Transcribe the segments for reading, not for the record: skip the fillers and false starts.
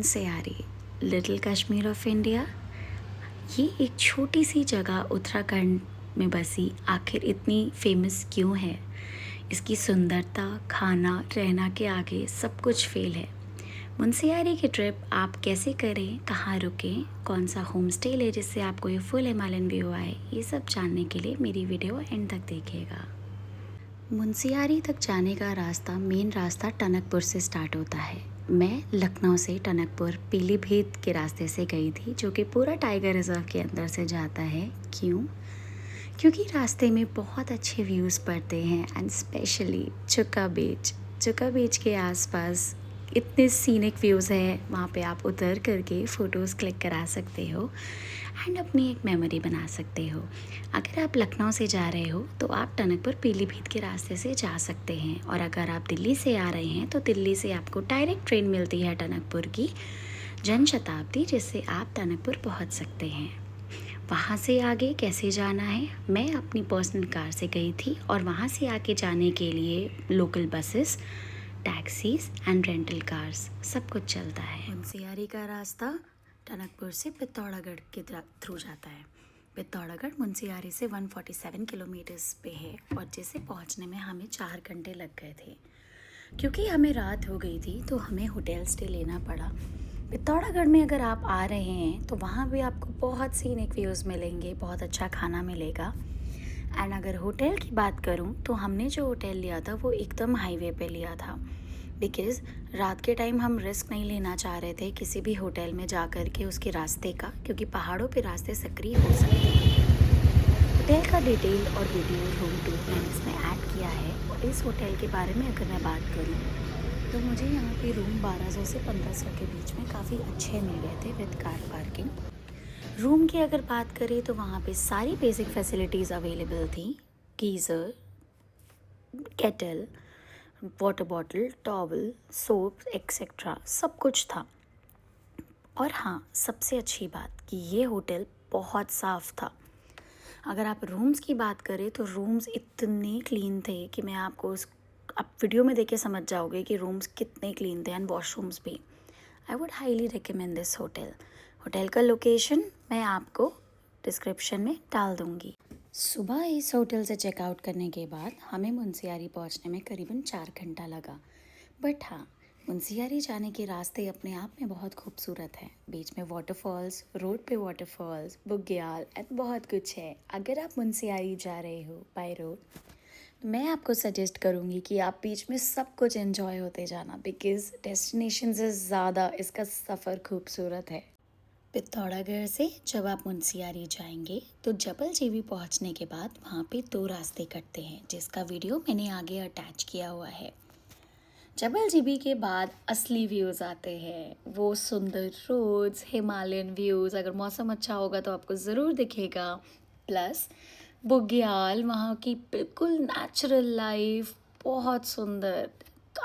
Munsiyari, little Kashmir of India. ये एक छोटी सी जगह उत्तराखंड में बसी आखिर इतनी फेमस क्यों है? इसकी सुंदरता, खाना, रहना के आगे सब कुछ फेल है। मुनस्यारी की ट्रिप आप कैसे करें, कहाँ रुकें, कौन सा होम स्टे ले जिससे आपको ये फुल हिमालयन व्यू आए, ये सब जानने के लिए मेरी वीडियो एंड तक देखिएगा। मुनस्यारी तक जाने का रास्ता, मेन रास्ता टनकपुर से स्टार्ट होता है। मैं लखनऊ से टनकपुर पीलीभीत के रास्ते से गई थी, जो कि पूरा टाइगर रिजर्व के अंदर से जाता है। क्यों? क्योंकि रास्ते में बहुत अच्छे व्यूज़ पड़ते हैं एंड स्पेशली चुका बीच के आसपास इतने सीनिक व्यूज़ हैं। वहाँ पे आप उतर करके फ़ोटोज़ क्लिक करा सकते हो एंड अपनी एक मेमोरी बना सकते हो। अगर आप लखनऊ से जा रहे हो तो आप टनकपुर पीलीभीत के रास्ते से जा सकते हैं, और अगर आप दिल्ली से आ रहे हैं तो दिल्ली से आपको डायरेक्ट ट्रेन मिलती है टनकपुर की जनशताब्दी, जिससे आप टनकपुर पहुंच सकते हैं। वहाँ से आगे कैसे जाना है, मैं अपनी पर्सनल कार से गई थी, और वहाँ से आगे जाने के लिए local buses, taxis and rental cars सब कुछ चलता है। मुनस्यारी का रास्ता टनकपुर से पित्तौरागढ़ के थ्रू जाता है। पित्तौरागढ़ मुनस्यारी से 147 किलोमीटर्स पे है, और जिसे पहुंचने में हमें 4 घंटे लग गए थे। क्योंकि हमें रात हो गई थी तो हमें होटल स्टे लेना पड़ा। पित्तौरागढ़ में अगर आप आ रहे हैं तो वहाँ भी आपको बहुत सीनिक व्यूज़ मिलेंगे, बहुत अच्छा खाना मिलेगा। एंड अगर होटल की बात करूँ तो हमने जो होटल लिया था वो एकदम हाईवे पे लिया था, बिकॉज़ रात के टाइम हम रिस्क नहीं लेना चाह रहे थे किसी भी होटल में जा कर के उसके रास्ते का, क्योंकि पहाड़ों पे रास्ते सक्रिय हो सकते हैं। होटल का डिटेल और वीडियो रूम टूर मैंने इसमें ऐड किया है। और इस होटल के बारे में अगर मैं बात करूँ तो मुझे यहाँ पे रूम 1200 से 1500 के बीच में काफ़ी अच्छे मिल गए थे विद कार पार्किंग। रूम की अगर बात करें तो वहाँ पे सारी बेसिक फैसिलिटीज़ अवेलेबल थी। Geyser, kettle, water bottle, towel, soap etcetera सब कुछ था। और हाँ, सबसे अच्छी बात कि ये होटल बहुत साफ़ था। अगर आप रूम्स की बात करें तो रूम्स इतने क्लीन थे कि मैं आपको आप वीडियो में देख के समझ जाओगे कि रूम्स कितने क्लीन थे, एंड वॉशरूम्स भी। I would highly recommend this hotel. Hotel का लोकेशन मैं आपको डिस्क्रिप्शन में डाल दूँगी। सुबह इस होटल से चेकआउट करने के बाद हमें मुनस्यारी पहुंचने में करीबन 4 घंटा लगा। बट हाँ, मुनस्यारी जाने के रास्ते अपने आप में बहुत खूबसूरत हैं। बीच में वाटरफॉल्स, रोड पे वाटरफॉल्स, बुग्याल एंड बहुत कुछ है। अगर आप मुनस्यारी जा रहे हो बाय रोड तो मैं आपको सजेस्ट करूँगी कि आप बीच में सब कुछ एंजॉय होते जाना, बिकॉज़ डेस्टिनेशन से ज़्यादा इसका सफ़र खूबसूरत है। पित्तौरागढ़ से जब आप मुनस्यारी जाएंगे तो जबल जीबी पहुंचने के बाद वहाँ पे 2 रास्ते कटते हैं, जिसका वीडियो मैंने आगे अटैच किया हुआ है। जबल जीबी के बाद असली व्यूज़ आते हैं, वो सुंदर रोड्स, हिमालयन व्यूज़। अगर मौसम अच्छा होगा तो आपको ज़रूर दिखेगा। प्लस बुग्याल, वहाँ की बिल्कुल नेचुरल लाइफ, बहुत सुंदर।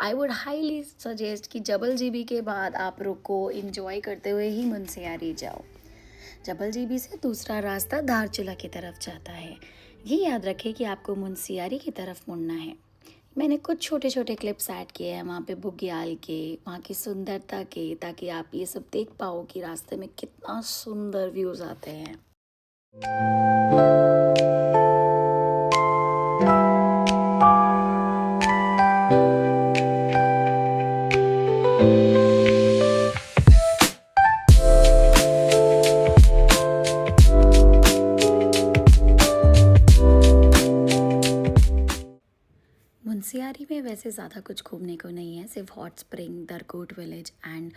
आई वुड हाईली सजेस्ट कि जबल जीबी के बाद आप रुको, इंजॉय करते हुए ही मुनस्यारी जाओ। जबल जीबी से दूसरा रास्ता धारचूला की तरफ जाता है। ये याद रखें कि आपको मुनस्यारी की तरफ मुड़ना है। मैंने कुछ छोटे छोटे क्लिप्स ऐड किए हैं वहाँ पे बुग्याल के, वहाँ की सुंदरता के, ताकि आप ये सब देख पाओ कि रास्ते में कितना सुंदर व्यूज़ आते हैं। मुनस्यारी में वैसे ज़्यादा कुछ घूमने को नहीं है, सिर्फ हॉट स्प्रिंग, दरकोट विलेज एंड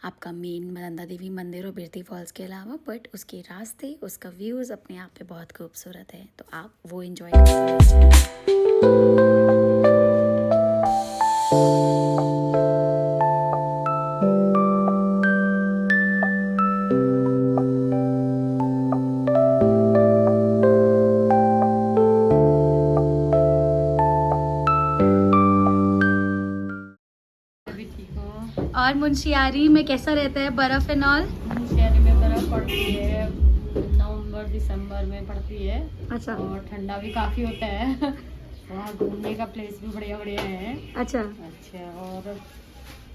आपका मेन नंदा देवी मंदिर और बिरती फॉल्स के अलावा। बट उसके रास्ते, उसका व्यूज़ अपने आप पे बहुत खूबसूरत है, तो आप वो एंजॉय कर सकते हैं। और मुनस्यारी में कैसा रहता है, बर्फ एंड ऑल? मुनस्यारी में बर्फ पड़ती है, नवंबर दिसंबर में पड़ती है। अच्छा। और ठंडा भी काफी होता है। वहाँ घूमने का प्लेस भी बढ़िया बढ़िया है। अच्छा। अच्छा, और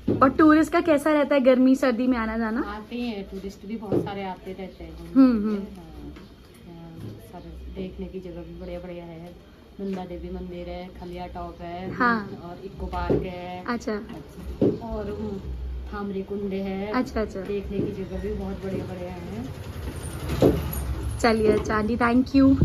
और टूरिस्ट का कैसा रहता है गर्मी सर्दी में आना जाना? आते हैं टूरिस्ट भी बहुत सारे आते रहते हैं हम्म। सारे देखने की जगह भी बढ़िया बढ़िया है। नंदा देवी मंदिर है, खलिया टॉप है, हाँ। और इको पार्क है। अच्छा और थामरी कुंड है। अच्छा अच्छा। देखने की जगह भी बहुत बढ़िया बढ़िया है। चलिए अच्छा आंटी, थैंक यू।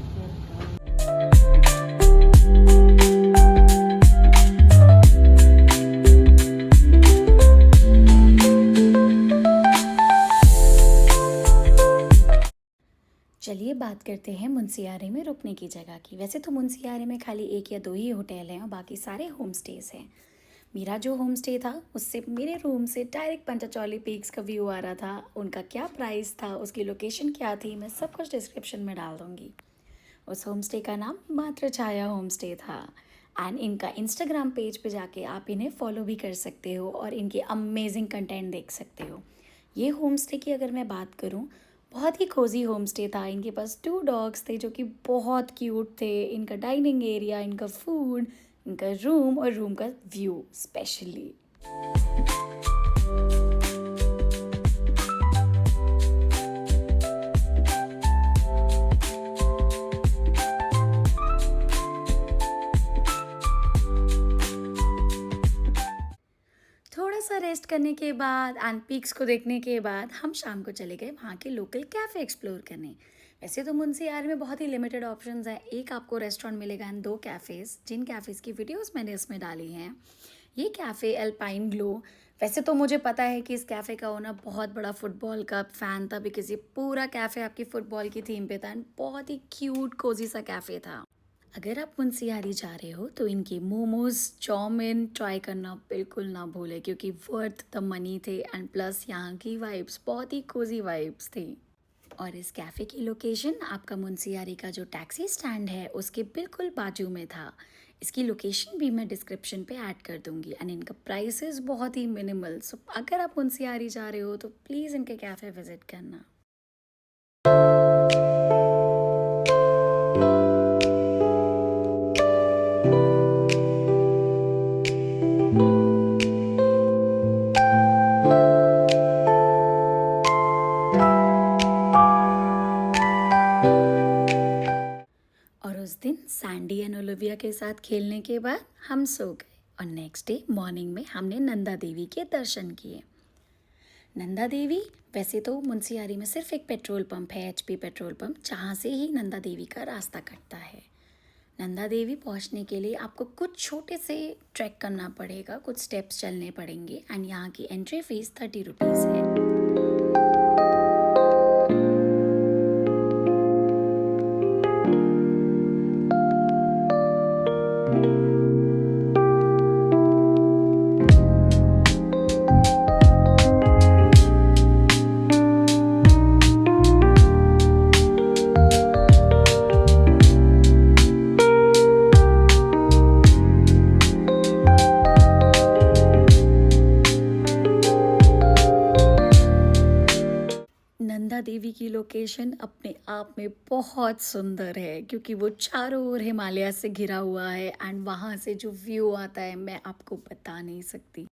चलिए बात करते हैं मुंशियारी में रुकने की जगह की। वैसे तो मुंशियारी में खाली 1 या 2 ही होटल हैं और बाकी सारे होम स्टेज हैं। मेरा जो होम स्टे था उससे मेरे रूम से डायरेक्ट पंचाचौली पीक्स का व्यू आ रहा था। उनका क्या प्राइस था, उसकी लोकेशन क्या थी, मैं सब कुछ डिस्क्रिप्शन में डाल दूँगी। उस होम स्टे का नाम मात्र छाया होम स्टे था। एंड इनका इंस्टाग्राम पेज पे जाके आप इन्हें फॉलो भी कर सकते हो और इनके अमेजिंग कंटेंट देख सकते हो। ये होम स्टे की अगर मैं बात करूँ, बहुत ही कोजी होम स्टे था। इनके पास 2 डॉग्स थे जो कि बहुत क्यूट थे। इनका डाइनिंग एरिया, इनका फूड, इनका रूम और रूम का व्यू स्पेशली। थोड़ा सा रेस्ट करने के बाद एंड पीक्स को देखने के बाद हम शाम को चले गए वहाँ के लोकल कैफ़े एक्सप्लोर करने। वैसे तो मुंशियारी में बहुत ही लिमिटेड ऑप्शंस हैं। एक आपको रेस्टोरेंट मिलेगा एंड 2 कैफ़ेज़, जिन कैफ़ेज़ की वीडियोस मैंने इसमें डाली हैं। ये कैफ़े अल्पाइन ग्लो। वैसे तो मुझे पता है कि इस कैफ़े का ओनर बहुत बड़ा फुटबॉल का फ़ैन था, बिकॉज़ ये पूरा कैफ़े आपकी फ़ुटबॉल की थीम पे था एंड बहुत ही क्यूट कोजी सा कैफ़े था। अगर आप मुंशियारी जा रहे हो तो इनके मोमोज, चाउमीन ट्राई करना बिल्कुल ना भूलें, क्योंकि वर्थ द मनी थे एंड प्लस यहाँ की वाइब्स बहुत ही कोजी वाइब्स थी। और इस कैफ़े की लोकेशन आपका मुंशियारी का जो टैक्सी स्टैंड है उसके बिल्कुल बाजू में था। इसकी लोकेशन भी मैं डिस्क्रिप्शन पे ऐड कर दूँगी एंड इनका प्राइसेस बहुत ही मिनिमल। सो अगर आप मुंशियारी जा रहे हो तो प्लीज़ इनके कैफ़े विज़िट करना। और उस दिन सैंडी एंड ओलिविया के साथ खेलने के बाद हम सो गए और नेक्स्ट डे मॉर्निंग में हमने नंदा देवी के दर्शन किए। नंदा देवी वैसे तो मुंशियारी में सिर्फ एक पेट्रोल पंप है, एचपी पेट्रोल पंप, जहाँ से ही नंदा देवी का रास्ता कटता है। नंदा देवी पहुँचने के लिए आपको कुछ छोटे से ट्रैक करना पड़ेगा, कुछ स्टेप्स चलने पड़ेंगे एंड यहाँ की एंट्री फीस 30 रुपीज़ है। नंदा देवी की लोकेशन अपने आप में बहुत सुंदर है, क्योंकि वो चारों ओर हिमालय से घिरा हुआ है एंड वहाँ से जो व्यू आता है मैं आपको बता नहीं सकती।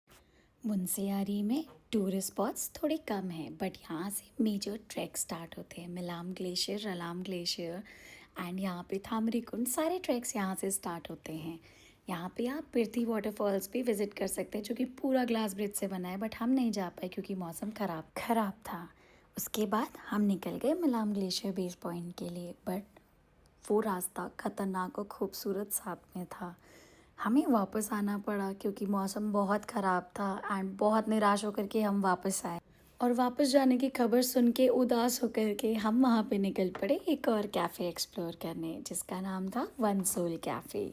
मुंशियारी में टूरिस्ट स्पॉट्स थोड़े कम हैं, बट यहाँ से मेजर ट्रैक स्टार्ट होते हैं। मिलाम ग्लेशियर, रलाम ग्लेशियर एंड यहाँ पे थामरी कुंड, सारे ट्रैक्स यहाँ से स्टार्ट होते हैं। यहाँ पे आप पिरथी वाटरफॉल्स भी विज़िट कर सकते हैं, जो कि पूरा ग्लास ब्रिज से बना है, बट हम नहीं जा पाए क्योंकि मौसम ख़राब था। उसके बाद हम निकल गए मिलाम ग्लेशियर बेस पॉइंट के लिए, बट वो रास्ता ख़तरनाक और खूबसूरत साथ में था। हमें वापस आना पड़ा क्योंकि मौसम बहुत ख़राब था एंड बहुत निराश होकर के हम वापस आए। और वापस जाने की खबर सुन के उदास होकर के हम वहाँ पे निकल पड़े एक और कैफ़े एक्सप्लोर करने, जिसका नाम था वन सोल कैफ़े।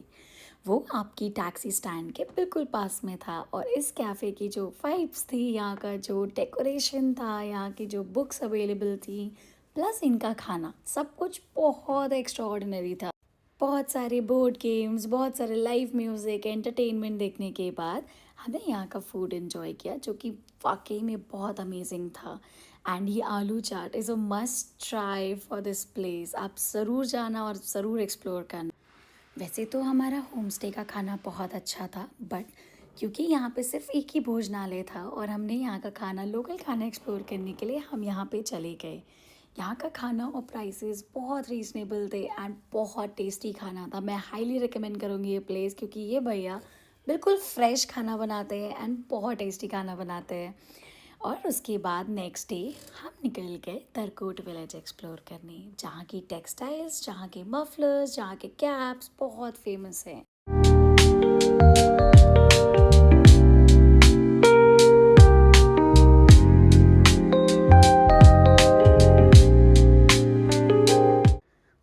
वो आपकी टैक्सी स्टैंड के बिल्कुल पास में था और इस कैफ़े की जो वाइब्स थी, यहाँ का जो डेकोरेशन था, यहाँ की जो बुक्स अवेलेबल थी, प्लस इनका खाना, सब कुछ बहुत एक्स्ट्राऑर्डिनरी था। बहुत सारे बोर्ड गेम्स, बहुत सारे लाइव म्यूज़िक, एंटरटेनमेंट देखने के बाद हमने यहाँ का फूड एंजॉय किया, जो कि वाकई में बहुत अमेजिंग था। एंड ये aloo chaat is a must try for this place. आप ज़रूर जाना और ज़रूर एक्सप्लोर करना। वैसे तो हमारा होम स्टे का खाना बहुत अच्छा था, बट क्योंकि यहाँ पे सिर्फ एक ही भोजनालय था और हमने यहाँ का खाना, लोकल खाना एक्सप्लोर करने के लिए हम यहाँ पे चले गए। यहाँ का खाना और प्राइसेस बहुत रीज़नेबल थे एंड बहुत टेस्टी खाना था। मैं हाईली रिकमेंड करूँगी ये प्लेस, क्योंकि ये भैया बिल्कुल फ्रेश खाना बनाते हैं एंड बहुत टेस्टी खाना बनाते हैं। और उसके बाद नेक्स्ट डे हम निकल गए तरकोट विलेज एक्सप्लोर करने, जहाँ की टेक्सटाइल्स, जहाँ के मफलर्स, जहाँ के कैप्स बहुत फेमस हैं।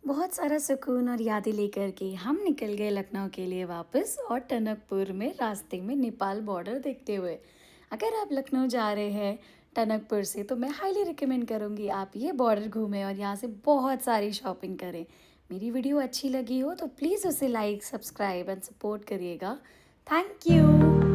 बहुत सारा सुकून और यादें लेकर के हम निकल गए लखनऊ के लिए वापस, और टनकपुर में रास्ते में नेपाल बॉर्डर देखते हुए। अगर आप लखनऊ जा रहे हैं टनकपुर से तो मैं हाईली रिकमेंड करूँगी आप ये बॉर्डर घूमें और यहाँ से बहुत सारी शॉपिंग करें। मेरी वीडियो अच्छी लगी हो तो प्लीज़ उसे लाइक, सब्सक्राइब एंड सपोर्ट करिएगा। Thank you.